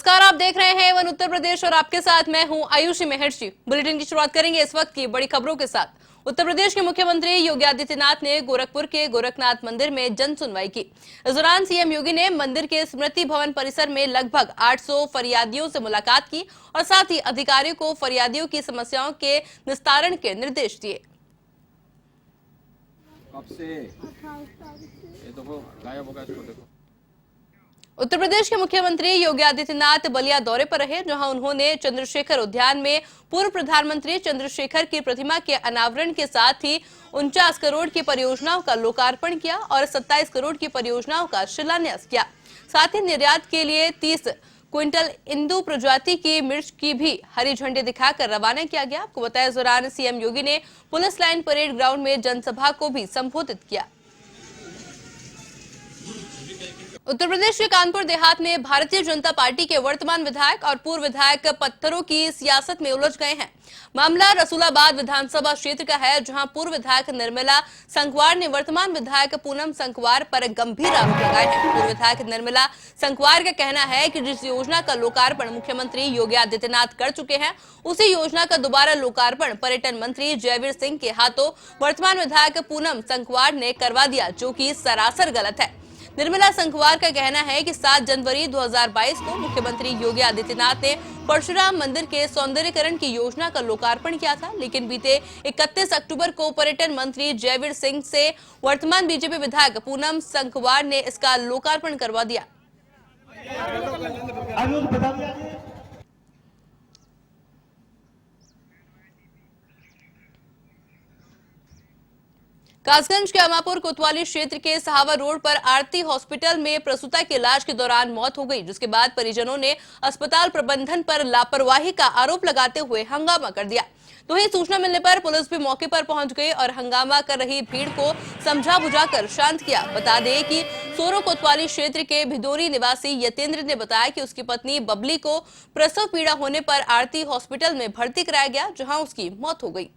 नमस्कार, आप देख रहे हैं वन उत्तर प्रदेश और आपके साथ मैं हूं आयुषी महर्षि। बुलेटिन की शुरुआत करेंगे इस वक्त की बड़ी खबरों के साथ। उत्तर प्रदेश के मुख्यमंत्री योगी आदित्यनाथ ने गोरखपुर के गोरखनाथ मंदिर में जन सुनवाई की। इस दौरान सीएम योगी ने मंदिर के स्मृति भवन परिसर में लगभग 800 फरियादियों से मुलाकात की और साथ ही अधिकारियों को फरियादियों की समस्याओं के निस्तारण के निर्देश दिए। कब से ये देखो गायब हो गया, इसको देखो। उत्तर प्रदेश के मुख्यमंत्री योगी आदित्यनाथ बलिया दौरे पर रहे, जहां उन्होंने चंद्रशेखर उद्यान में पूर्व प्रधानमंत्री चंद्रशेखर की प्रतिमा के अनावरण के साथ ही 49 करोड़ की परियोजनाओं का लोकार्पण किया और 27 करोड़ की परियोजनाओं का शिलान्यास किया। साथ ही निर्यात के लिए 30 क्विंटल इंदु प्रजाति की मिर्च की भी हरी झंडी दिखाकर रवाना किया गया। आपको बताया, इस दौरान सीएम योगी ने पुलिस लाइन परेड ग्राउंड में जनसभा को भी संबोधित किया। उत्तर प्रदेश के कानपुर देहात में भारतीय जनता पार्टी के वर्तमान विधायक और पूर्व विधायक पत्थरों की सियासत में उलझ गए हैं। मामला रसूलाबाद विधानसभा क्षेत्र का है, जहां पूर्व विधायक निर्मला संकवार ने वर्तमान विधायक पूनम संकवार पर गंभीर आरोप लगाए हैं। पूर्व विधायक निर्मला संकवार का कहना है कि जिस योजना का लोकार्पण मुख्यमंत्री योगी आदित्यनाथ कर चुके हैं, उसी योजना का दोबारा लोकार्पण पर्यटन मंत्री जयवीर सिंह के हाथों वर्तमान विधायक पूनम संकवार ने करवा दिया, जो कि सरासर गलत है। निर्मला संकवार का कहना है कि 7 जनवरी 2022 को मुख्यमंत्री योगी आदित्यनाथ ने परशुराम मंदिर के सौंदर्यीकरण की योजना का लोकार्पण किया था, लेकिन बीते 31 अक्टूबर को पर्यटन मंत्री जयवीर सिंह से वर्तमान बीजेपी विधायक पूनम संकवार ने इसका लोकार्पण करवा दिया। कासगंज के अमापुर कोतवाली क्षेत्र के सहावा रोड पर आरती हॉस्पिटल में प्रसूता के इलाज के दौरान मौत हो गई, जिसके बाद परिजनों ने अस्पताल प्रबंधन पर लापरवाही का आरोप लगाते हुए हंगामा कर दिया। तो ही सूचना मिलने पर पुलिस भी मौके पर पहुंच गई और हंगामा कर रही भीड़ को समझा बुझाकर शांत किया। बता दें कि सोरो कोतवाली क्षेत्र के भिदोरी निवासी यतेंद्र ने बताया कि उसकी पत्नी बबली को प्रसव पीड़ा होने पर आरती हॉस्पिटल में भर्ती कराया गया, जहां उसकी मौत हो गई।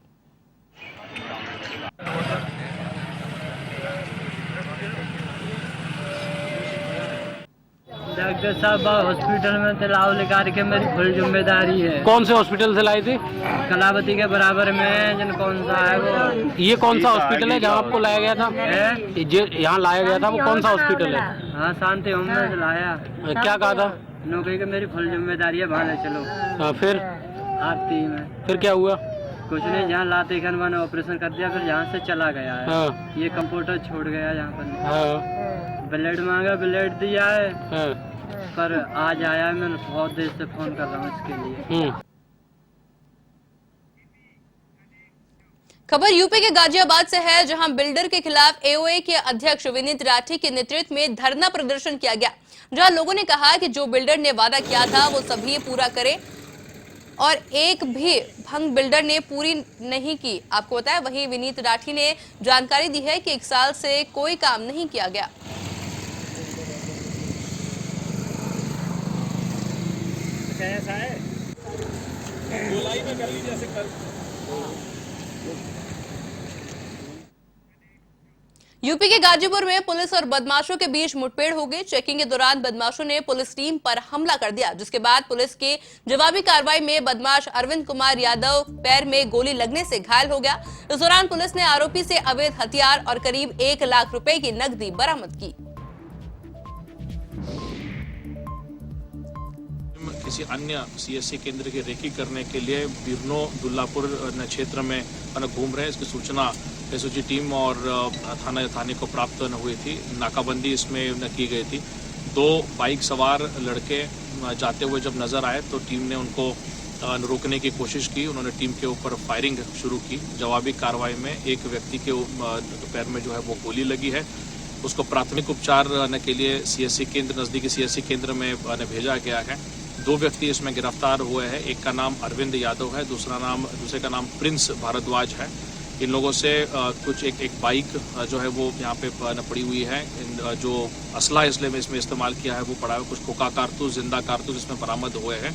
डॉक्टर साहब हॉस्पिटल में तलाव लेकर के मेरी फुल जिम्मेदारी है। कौन से हॉस्पिटल से लाए थे? कलावती के बराबर में जन कौन सा है वो। ये कौन सा हॉस्पिटल है जहाँ आपको लाया गया था? यहाँ लाया गया था, वो कौन सा हॉस्पिटल है? हाँ, शांति होम में लाया। क्या कहा था? नौकरी की मेरी फुल जिम्मेदारी है, वहाँ ले चलो। फिर आरती में फिर क्या हुआ? कुछ नहीं, जहाँ लाते खन मैंने ऑपरेशन कर दिया, फिर जहाँ से चला गया है। ये कंप्यूटर छोड़ गया यहाँ पर। ब्लेड मांगा, ब्लेड दिया है, पर आज आया। मैं बहुत देर से फोन कर रहा हूँ इसके लिए। खबर यूपी के गाजियाबाद से है, जहां बिल्डर के खिलाफ एओए के अध्यक्ष विनीत राठी के नेतृत्व में धरना प्रदर्शन किया गया, जहां लोगों ने कहा कि जो बिल्डर ने वादा किया था वो सभी पूरा करे और एक भी भंग बिल्डर ने पूरी नहीं की। आपको बताया, वहीं विनीत राठी ने जानकारी दी है कि 1 साल से कोई काम नहीं किया गया। कैसा है? गोलाई में कर लीजिए, ऐसे कर। यूपी के गाजीपुर में पुलिस और बदमाशों के बीच मुठभेड़ हो गई। चेकिंग के दौरान बदमाशों ने पुलिस टीम पर हमला कर दिया, जिसके बाद पुलिस की जवाबी कार्रवाई में बदमाश अरविंद कुमार यादव पैर में गोली लगने से घायल हो गया। इस दौरान पुलिस ने आरोपी से अवैध हथियार और करीब 1 लाख रुपए की नकदी बरामद की। किसी अन्य सीएससी केंद्र की रेकी करने के लिए बिरनो दुल्लापुर क्षेत्र में घूम रहे हैं। इसकी सूचना एसओजी टीम और थाने को प्राप्त हुई थी। नाकाबंदी इसमें की गई थी। 2 बाइक सवार लड़के जाते हुए जब नजर आए तो टीम ने उनको रोकने की कोशिश की। उन्होंने टीम के ऊपर फायरिंग शुरू की। जवाबी कार्रवाई में एक व्यक्ति के पैर में जो है वो गोली लगी है। उसको प्राथमिक उपचार के लिए नजदीकी सीएससी केंद्र में भेजा गया है। 2 व्यक्ति इसमें गिरफ्तार हुए हैं। एक का नाम अरविंद यादव है, दूसरे का नाम प्रिंस भारद्वाज है। इन लोगों से कुछ एक बाइक जो है वो यहाँ पे पड़ी हुई है। जो असला इसमें इस्तेमाल किया है वो पड़ा है। कुछ खोखा कारतूस, जिंदा कारतूस इसमें बरामद हुए हैं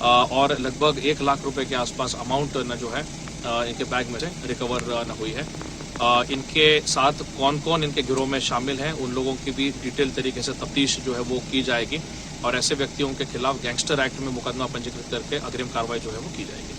और लगभग 1 लाख रुपए के आसपास अमाउंट जो है इनके बैग में से रिकवर हुई है। इनके साथ कौन कौन इनके गिरोह में शामिल हैं, उन लोगों की भी डिटेल तरीके से तफ्तीश जो है वो की जाएगी। और ऐसे व्यक्तियों के खिलाफ गैंगस्टर एक्ट में मुकदमा पंजीकृत करके अग्रिम कार्रवाई जो है वो की जाएगी।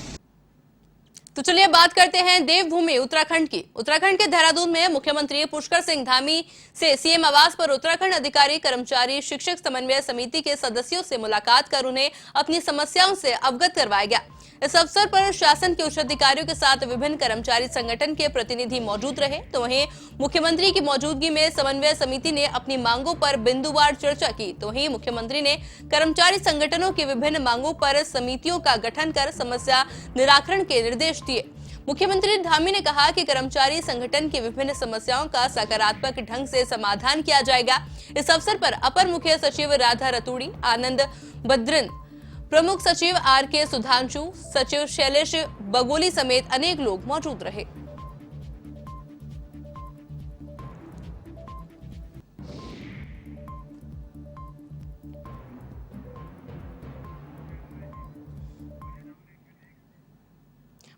तो चलिए बात करते हैं देवभूमि उत्तराखंड की। उत्तराखंड के देहरादून में मुख्यमंत्री पुष्कर सिंह धामी से सीएम आवास पर उत्तराखंड अधिकारी, कर्मचारी, शिक्षक समन्वय समिति के सदस्यों से मुलाकात कर उन्हें अपनी समस्याओं से अवगत करवाया गया। इस अवसर पर शासन के उच्च अधिकारियों के साथ विभिन्न कर्मचारी संगठन के प्रतिनिधि मौजूद रहे। तो वहीं मुख्यमंत्री की मौजूदगी में समन्वय समिति ने अपनी मांगों पर बिंदुवार चर्चा की। तो वहीं मुख्यमंत्री ने कर्मचारी संगठनों की विभिन्न मांगों पर समितियों का गठन कर समस्या निराकरण के निर्देश दिए। मुख्यमंत्री धामी ने कहा कि कर्मचारी संगठन की विभिन्न समस्याओं का सकारात्मक ढंग से समाधान किया जाएगा। इस अवसर पर अपर मुख्य सचिव राधा रतूड़ी, आनंद बद्रिन, प्रमुख सचिव आर.के. सुधांशु, सचिव शैलेश बगोली समेत अनेक लोग मौजूद रहे।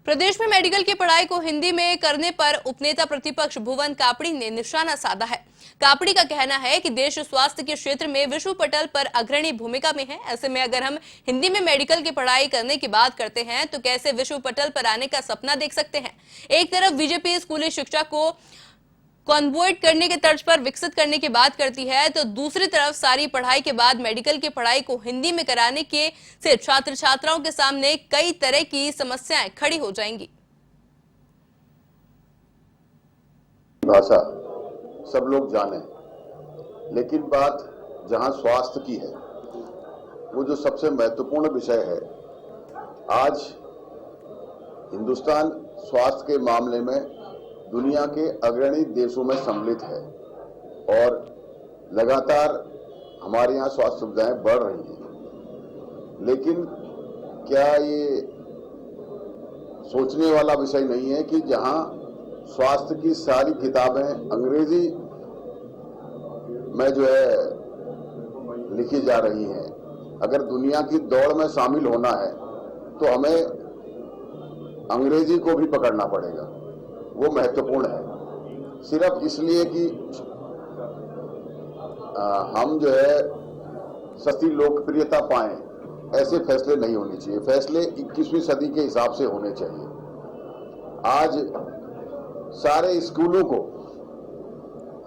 प्रदेश में मेडिकल की पढ़ाई को हिंदी में करने पर उपनेता प्रतिपक्ष भुवन कापड़ी ने निशाना साधा है। कापड़ी का कहना है कि देश स्वास्थ्य के क्षेत्र में विश्व पटल पर अग्रणी भूमिका में है। ऐसे में अगर हम हिंदी में मेडिकल की पढ़ाई करने की बात करते हैं तो कैसे विश्व पटल पर आने का सपना देख सकते हैं। एक तरफ बीजेपी स्कूली शिक्षा को कॉन्वोइट करने के तर्ज पर विकसित करने की बात करती है, तो दूसरी तरफ सारी पढ़ाई के बाद मेडिकल की पढ़ाई को हिंदी में कराने के से छात्र छात्राओं के सामने कई तरह की समस्याएं खड़ी हो जाएंगी। भाषा सब लोग जाने, लेकिन बात जहां स्वास्थ्य की है, वो जो सबसे महत्वपूर्ण विषय है, आज हिंदुस्तान स्वास्थ्य के मामले में दुनिया के अग्रणी देशों में सम्मिलित है और लगातार हमारे यहाँ स्वास्थ्य सुविधाएं बढ़ रही हैं। लेकिन क्या ये सोचने वाला विषय नहीं है कि जहां स्वास्थ्य की सारी किताबें अंग्रेजी में जो है लिखी जा रही हैं, अगर दुनिया की दौड़ में शामिल होना है तो हमें अंग्रेजी को भी पकड़ना पड़ेगा। वो महत्वपूर्ण है। सिर्फ इसलिए कि हम जो है सस्ती लोकप्रियता पाएं, ऐसे फैसले नहीं होने चाहिए। फैसले 21वीं सदी के हिसाब से होने चाहिए। आज सारे स्कूलों को,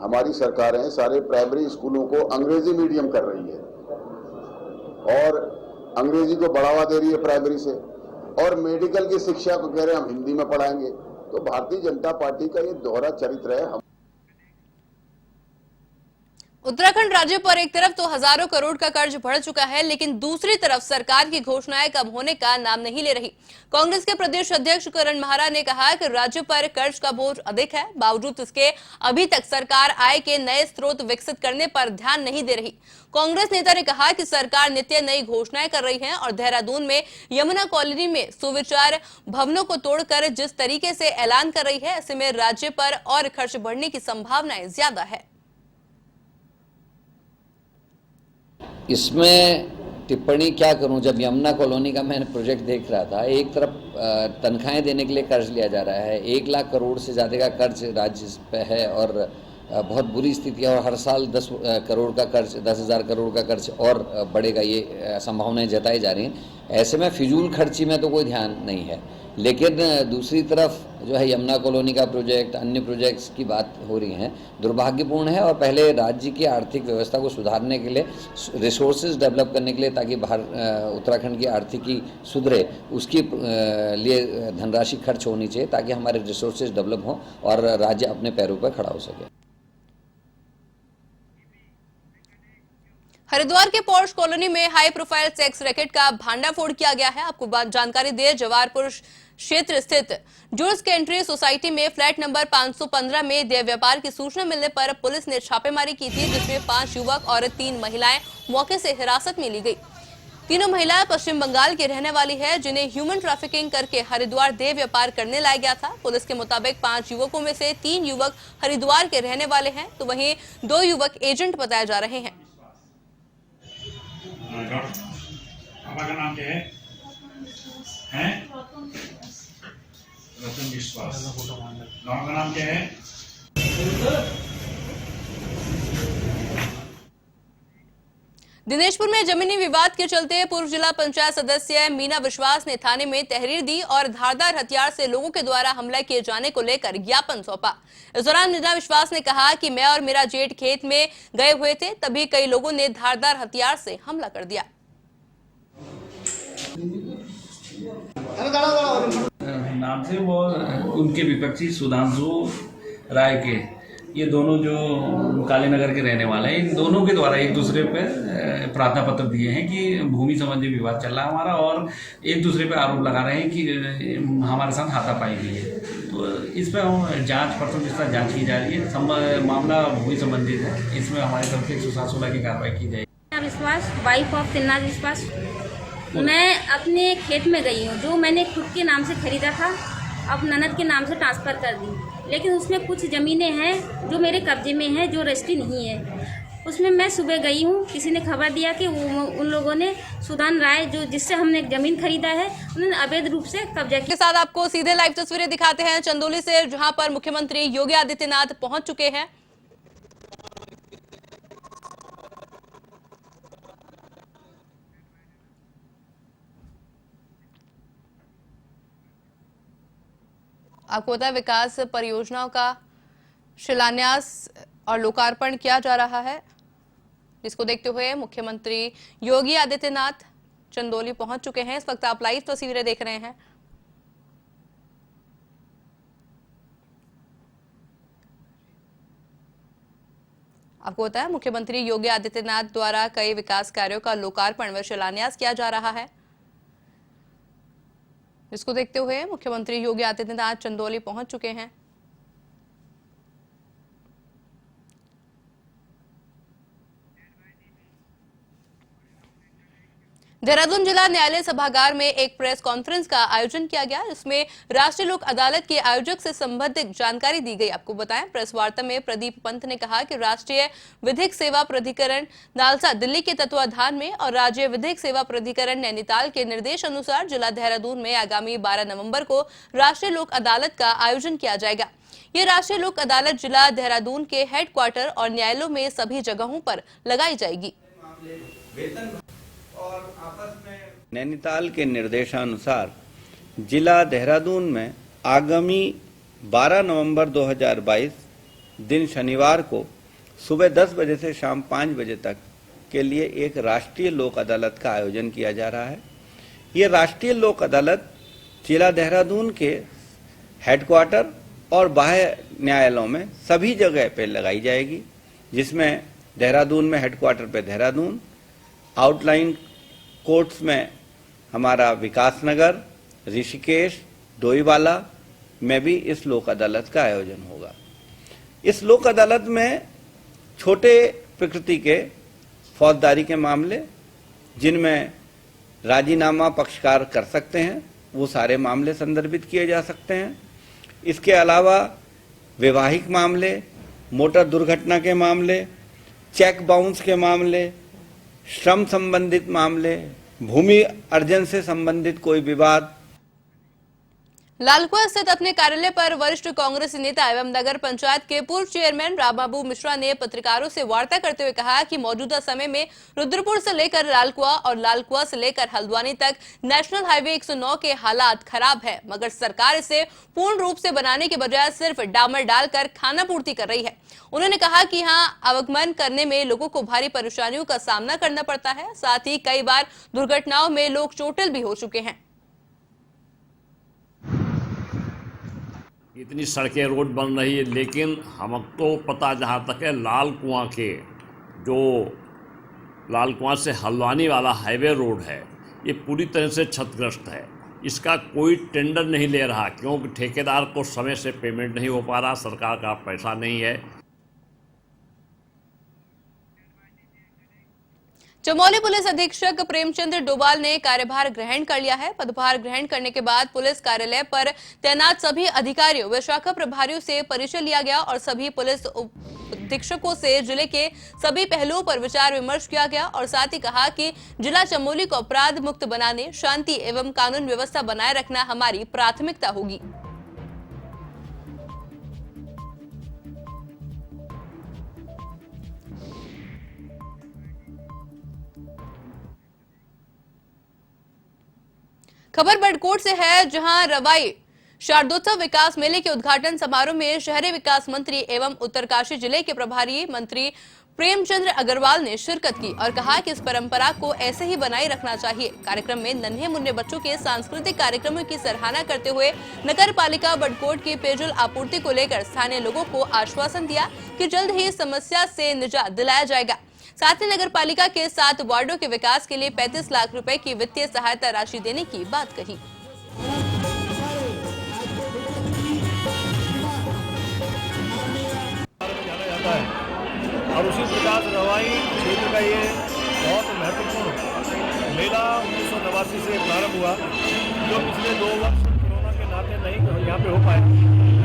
हमारी सरकारें सारे प्राइमरी स्कूलों को अंग्रेजी मीडियम कर रही है और अंग्रेजी को बढ़ावा दे रही है प्राइमरी से, और मेडिकल की शिक्षा को कह रहे हैं हम हिंदी में पढ़ाएंगे। तो भारतीय जनता पार्टी का ये दोहरा चरित्र है। उत्तराखंड राज्य पर एक तरफ तो हजारों करोड़ का कर्ज बढ़ चुका है, लेकिन दूसरी तरफ सरकार की घोषणाएं कम होने का नाम नहीं ले रही। कांग्रेस के प्रदेश अध्यक्ष करण महारा ने कहा कि राज्य पर कर्ज का बोझ अधिक है, बावजूद इसके अभी तक सरकार आय के नए स्रोत विकसित करने पर ध्यान नहीं दे रही। कांग्रेस नेता ने कहा कि सरकार नित्य नई घोषणाएं कर रही है और देहरादून में यमुना कॉलोनी में सुविचार भवनों को तोड़कर जिस तरीके से ऐलान कर रही है, ऐसे में राज्य पर और खर्च बढ़ने की संभावनाएं ज्यादा है। इसमें टिप्पणी क्या करूं, जब यमुना कॉलोनी का मैंने प्रोजेक्ट देख रहा था, एक तरफ तनख्वाहें देने के लिए कर्ज लिया जा रहा है, 1 लाख करोड़ से ज़्यादा का कर्ज राज्य पे है और बहुत बुरी स्थिति है, और हर साल 10 करोड़ का कर्ज, 10,000 करोड़ का कर्ज और बढ़ेगा, ये संभावनाएं जताई जा रही हैं। ऐसे में फिजूल खर्ची में तो कोई ध्यान नहीं है, लेकिन दूसरी तरफ जो है यमुना कॉलोनी का प्रोजेक्ट, अन्य प्रोजेक्ट्स की बात हो रही हैं, दुर्भाग्यपूर्ण है। और पहले राज्य की आर्थिक व्यवस्था को सुधारने के लिए, रिसोर्सेज डेवलप करने के लिए, ताकि उत्तराखंड की आर्थिकी सुधरे, उसके लिए धनराशि खर्च होनी चाहिए ताकि हमारे रिसोर्सेज डेवलप हों और राज्य अपने पैरों पर खड़ा हो सके। हरिद्वार के पॉर्श कॉलोनी में हाई प्रोफाइल सेक्स रैकेट का भांडाफोड़ किया गया है। आपको जानकारी दे, जवारपुर क्षेत्र स्थित जूस कैंट्री सोसाइटी में फ्लैट नंबर 515 में देह व्यापार की सूचना मिलने पर पुलिस ने छापेमारी की थी, जिसमें 5 युवक और 3 महिलाएं मौके से हिरासत में ली गई। तीनों महिलाएं पश्चिम बंगाल की रहने वाली है, जिन्हें ह्यूमन ट्रैफिकिंग करके हरिद्वार देह व्यापार करने लाया गया था। पुलिस के मुताबिक 5 युवकों में से 3 युवक हरिद्वार के रहने वाले हैं, तो वहीं 2 युवक एजेंट बताए जा रहे हैं। पापा का नाम क्या है? रतन विश्वास। गाँव का नाम क्या है? दिनेशपुर में जमीनी विवाद के चलते पूर्व जिला पंचायत सदस्य मीना विश्वास ने थाने में तहरीर दी और धारदार हथियार से लोगों के द्वारा हमला किए जाने को लेकर ज्ञापन सौंपा। इस दौरान मीना विश्वास ने कहा कि मैं और मेरा जेठ खेत में गए हुए थे, तभी कई लोगों ने धारदार हथियार से हमला कर दिया। नाम से वो उनके विपक्षी सुधांशु राय के, ये दोनों जो काली नगर के रहने वाले हैं, इन दोनों के द्वारा एक दूसरे पे प्रार्थना पत्र दिए हैं कि भूमि संबंधी विवाद चल रहा है हमारा, और एक दूसरे पे आरोप लगा रहे हैं कि हमारे साथ हाथापाई हुई है। तो इस पर हम जांच प्रथम जांच की जा रही है। मामला भूमि संबंधित है, इसमें हमारी तरफ से 116 की कार्रवाई की जाएगी। विश्वास, वाइफ ऑफ तिन्नाज विश्वास। मैं अपने खेत में गई हूँ, जो मैंने खुद के नाम से खरीदा था, अब ननद के नाम से ट्रांसफ़र कर दी, लेकिन उसमें कुछ ज़मीनें हैं जो मेरे कब्जे में हैं, जो रजिस्ट्री नहीं है। उसमें मैं सुबह गई हूँ, किसी ने खबर दिया कि उन लोगों ने सुधान राय, जो जिससे हमने ज़मीन खरीदा है, उन्होंने अवैध रूप से कब्जा किया। के साथ आपको सीधे लाइव तस्वीरें दिखाते हैं चंदौली से, जहां पर मुख्यमंत्री योगी आदित्यनाथ पहुंच चुके हैं। आपको पता है विकास परियोजनाओं का शिलान्यास और लोकार्पण किया जा रहा है, जिसको देखते हुए मुख्यमंत्री योगी आदित्यनाथ चंदौली पहुंच चुके हैं। इस वक्त आप लाइव तस्वीरें देख रहे हैं। आपको पता है मुख्यमंत्री योगी आदित्यनाथ द्वारा कई विकास कार्यों का लोकार्पण व शिलान्यास किया जा रहा है, जिसको देखते हुए मुख्यमंत्री योगी आदित्यनाथ चंदौली पहुंच चुके हैं। देहरादून जिला न्यायालय सभागार में एक प्रेस कॉन्फ्रेंस का आयोजन किया गया, जिसमें राष्ट्रीय लोक अदालत के आयोजक से संबंधित जानकारी दी गई। आपको बताएं, प्रेस वार्ता में प्रदीप पंत ने कहा कि राष्ट्रीय विधिक सेवा प्राधिकरण नालसा दिल्ली के तत्वाधान में और राज्य विधिक सेवा प्राधिकरण नैनीताल के निर्देश अनुसार जिला देहरादून में आगामी 12 नवंबर को राष्ट्रीय लोक अदालत का आयोजन किया जाएगा। ये राष्ट्रीय लोक अदालत जिला देहरादून के हेडक्वार्टर और न्यायालयों में सभी जगहों पर लगाई जाएगी। नैनीताल के निर्देशानुसार जिला देहरादून में आगामी 12 नवंबर 2022 दिन शनिवार को सुबह 10 बजे से शाम 5 बजे तक के लिए एक राष्ट्रीय लोक अदालत का आयोजन किया जा रहा है। ये राष्ट्रीय लोक अदालत जिला देहरादून के हेडक्वार्टर और बाह्य न्यायालयों में सभी जगह पे लगाई जाएगी, जिसमें देहरादून में हेडक्वार्टर पे देहरादून, आउटलाइन कोर्ट्स में हमारा विकासनगर, ऋषिकेश, डोईवाला में भी इस लोक अदालत का आयोजन होगा। इस लोक अदालत में छोटे प्रकृति के फौजदारी के मामले, जिनमें राजीनामा पक्षकार कर सकते हैं, वो सारे मामले संदर्भित किए जा सकते हैं। इसके अलावा वैवाहिक मामले, मोटर दुर्घटना के मामले, चेक बाउंस के मामले, श्रम संबंधित मामले, भूमि अर्जन से संबंधित कोई विवाद। लालकुआं स्थित अपने कार्यालय पर वरिष्ठ कांग्रेस नेता एवं नगर पंचायत के पूर्व चेयरमैन रामबाबू मिश्रा ने पत्रकारों से वार्ता करते हुए कहा कि मौजूदा समय में रुद्रपुर से लेकर लालकुआं और लालकुआं से लेकर हल्द्वानी तक नेशनल हाईवे 109 के हालात खराब है, मगर सरकार इसे पूर्ण रूप से बनाने के बजाय सिर्फ डामर डालकर खाना पूर्ति कर रही है। उन्होंने कहा कि यहाँ आवागमन करने में लोगों को भारी परेशानियों का सामना करना पड़ता है, साथ ही कई बार दुर्घटनाओं में लोग चोटिल भी हो चुके हैं। इतनी सड़कें रोड बन रही है, लेकिन हमको पता जहाँ तक है लालकुआं के जो लालकुआं से हल्द्वानी वाला हाईवे रोड है, ये पूरी तरह से क्षतिग्रस्त है। इसका कोई टेंडर नहीं ले रहा, क्योंकि ठेकेदार को समय से पेमेंट नहीं हो पा रहा, सरकार का पैसा नहीं है। चमोली पुलिस अधीक्षक प्रेमचंद्र डोभाल ने कार्यभार ग्रहण कर लिया है। पदभार ग्रहण करने के बाद पुलिस कार्यालय पर तैनात सभी अधिकारियों व शाखा प्रभारियों से परिचय लिया गया और सभी पुलिस अधीक्षकों से जिले के सभी पहलुओं पर विचार विमर्श किया गया और साथ ही कहा कि जिला चमोली को अपराध मुक्त बनाने, शांति एवं कानून व्यवस्था बनाए रखना हमारी प्राथमिकता होगी। खबर बड़कोट से है, जहां रवाई शारदोत्सव विकास मेले के उद्घाटन समारोह में शहरी विकास मंत्री एवं उत्तरकाशी जिले के प्रभारी मंत्री प्रेमचंद्र अग्रवाल ने शिरकत की और कहा कि इस परंपरा को ऐसे ही बनाए रखना चाहिए। कार्यक्रम में नन्हे मुन्ने बच्चों के सांस्कृतिक कार्यक्रमों की सराहना करते हुए नगर पालिका बड़कोट की पेयजल आपूर्ति को लेकर स्थानीय लोगों को आश्वासन दिया कि जल्द ही समस्या से निजात दिलाया जाएगा। साथ ही नगर पालिका के 7 वार्डों के विकास के लिए 35 लाख रुपए की वित्तीय सहायता राशि देने की बात कही। और उसी प्रकार रवाई क्षेत्र का ये बहुत महत्वपूर्ण मेला 1989 से प्रारंभ हुआ, जो पिछले 2 वर्ष कोरोना के नाते नहीं यहाँ पे हो पाया,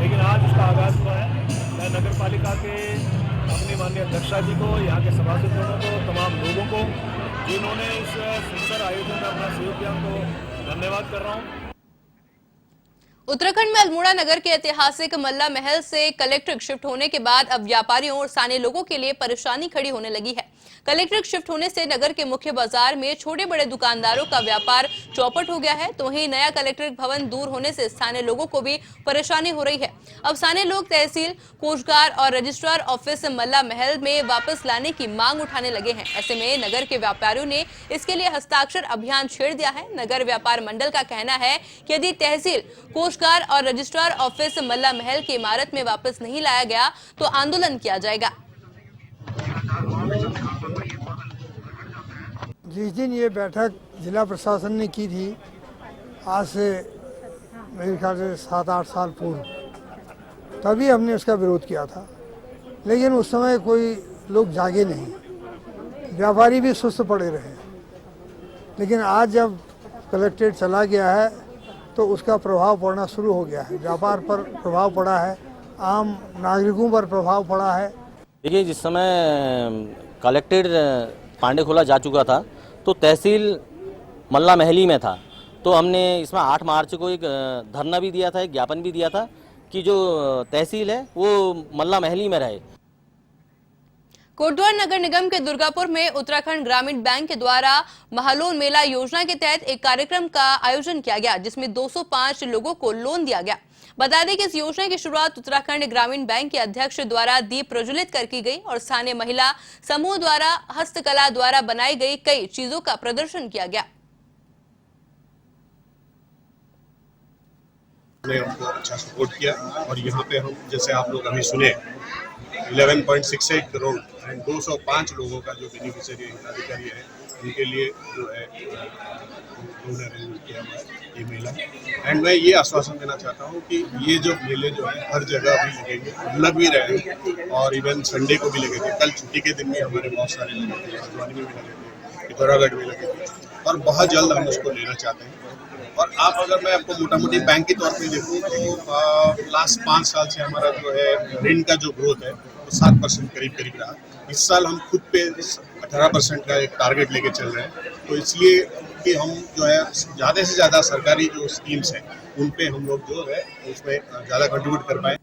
लेकिन आज इसका आगाज हुआ है। मैं नगर पालिका के अपने माननीय अध्यक्षा जी को, यहाँ के सभासदों को, तमाम लोगों को जिन्होंने इस सुंदर आयोजन में अपना सहयोग दिया, उनको धन्यवाद कर रहा हूँ। उत्तराखंड में अल्मोड़ा नगर के ऐतिहासिक मल्ला महल से कलेक्ट्रेट शिफ्ट होने के बाद अब व्यापारियों और स्थानीय लोगों के लिए परेशानी खड़ी होने लगी है। कलेक्ट्रेट शिफ्ट होने से नगर के मुख्य बाजार में छोटे बड़े दुकानदारों का व्यापार चौपट हो गया है, तो वहीं नया कलेक्ट्रेट भवन दूर होने से स्थानीय लोगों को भी परेशानी हो रही है। अब स्थानीय लोग तहसील, कोषगार और रजिस्ट्रार ऑफिस मल्ला महल में वापस लाने की मांग उठाने लगे हैं। ऐसे में नगर के व्यापारियों ने इसके लिए हस्ताक्षर अभियान छेड़ दिया है। नगर व्यापार मंडल का कहना है कि यदि तहसील, कोषगार और रजिस्ट्रार ऑफिस मल्ला महल की इमारत में वापस नहीं लाया गया तो आंदोलन किया जाएगा। जिस दिन ये बैठक जिला प्रशासन ने की थी, आज से मेरे ख्याल से 7-8 साल पूर्व, तभी हमने उसका विरोध किया था, लेकिन उस समय कोई लोग जागे नहीं, व्यापारी भी सुस्त पड़े रहे। लेकिन आज जब कलेक्ट्रेट चला गया है तो उसका प्रभाव पड़ना शुरू हो गया है। व्यापार पर प्रभाव पड़ा है, आम नागरिकों पर प्रभाव पड़ा है। देखिए, जिस समय कलेक्ट्रेट पांडे खोला जा चुका था तो तहसील मल्ला महली में था, तो हमने इसमें 8 मार्च को एक धरना भी दिया था, एक ज्ञापन भी दिया था कि जो तहसील है वो मल्ला महली में रहे। कोटद्वार नगर निगम के दुर्गापुर में उत्तराखंड ग्रामीण बैंक के द्वारा महालोन मेला योजना के तहत एक कार्यक्रम का आयोजन किया गया, जिसमें 205 लोगों को लोन दिया गया। बता दें कि इस योजना की शुरुआत उत्तराखंड ग्रामीण बैंक के अध्यक्ष द्वारा दीप प्रज्वलित कर की गई और स्थानीय महिला समूह द्वारा हस्तकला द्वारा बनाई गई कई चीजों का प्रदर्शन किया गया। ने हमको अच्छा सपोर्ट किया और यहाँ पे हम, जैसे आप लोग अभी सुने, 11.68 करोड़ एंड 205 लोगों का जो बेनिफिशियरी हिताधिकारी है, उनके लिए जो है लोन अरेंज किया हुआ है ये मेला। एंड मैं ये आश्वासन देना चाहता हूँ कि ये जो मेले जो है हर जगह भी लगेंगे, लग भी रहे हैं और इवन संडे को भी लगेंगे। कल छुट्टी के दिन भी हमारे बहुत सारे लगे थे, हल्द्वानी में भी लगे थे, पिथौरागढ़ में लगे थे और बहुत जल्द हम उसको लेना चाहते हैं। और आप अगर मैं आपको मोटा मोटी बैंक के तौर पे देखूँ तो लास्ट 5 साल से हमारा जो है ऋण का जो ग्रोथ है वो 7% करीब रहा। इस साल हम खुद पे 18% का एक टारगेट लेके चल रहे हैं, तो इसलिए कि हम जो है ज़्यादा से ज़्यादा सरकारी जो स्कीम्स हैं उन पे हम लोग जो है उसमें ज़्यादा कंट्रीब्यूट कर पाए।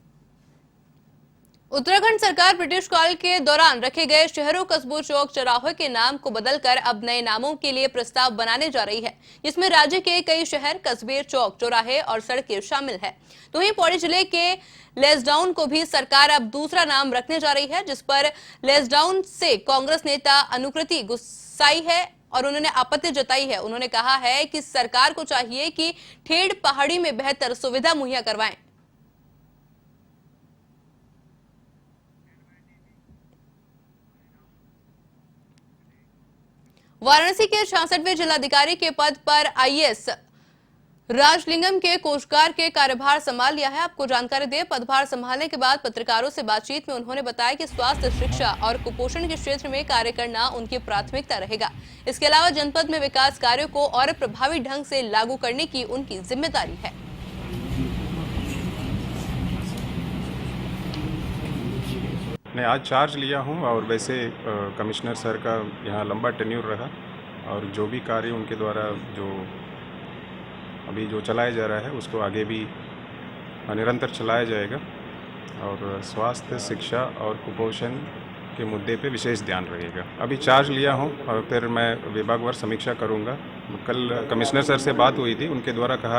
उत्तराखंड सरकार ब्रिटिश काल के दौरान रखे गए शहरों, कस्बों, चौक चौराहे के नाम को बदलकर अब नए नामों के लिए प्रस्ताव बनाने जा रही है। इसमें राज्य के कई शहर, कस्बे, चौक चौराहे और सड़कें शामिल है। तो वहीं पौड़ी जिले के लेसडाउन को भी सरकार अब दूसरा नाम रखने जा रही है, जिस पर लेसडाउन से कांग्रेस नेता अनुकृति गुस्साई है और उन्होंने आपत्ति जताई है। उन्होंने कहा है कि सरकार को चाहिए कि ठेड़ पहाड़ी में बेहतर सुविधा मुहैया करवाएं। वाराणसी के 66वें जिलाधिकारी के पद पर आईएएस राजलिंगम के कोषगार के कार्यभार संभाल लिया है। आपको जानकारी दें, पदभार संभालने के बाद पत्रकारों से बातचीत में उन्होंने बताया कि स्वास्थ्य, शिक्षा और कुपोषण के क्षेत्र में कार्य करना उनकी प्राथमिकता रहेगा। इसके अलावा जनपद में विकास कार्यों को और प्रभावी ढंग से लागू करने की उनकी जिम्मेदारी है। मैं आज चार्ज लिया हूं और वैसे कमिश्नर सर का यहाँ लंबा टेन्यूर रहा और जो भी कार्य उनके द्वारा जो अभी जो चलाया जा रहा है उसको आगे भी निरंतर चलाया जाएगा। और स्वास्थ्य, शिक्षा और कुपोषण के मुद्दे पे विशेष ध्यान रहेगा। अभी चार्ज लिया हूँ और फिर मैं विभागवार समीक्षा करूँगा। कल कमिश्नर सर से बात हुई थी, उनके द्वारा कहा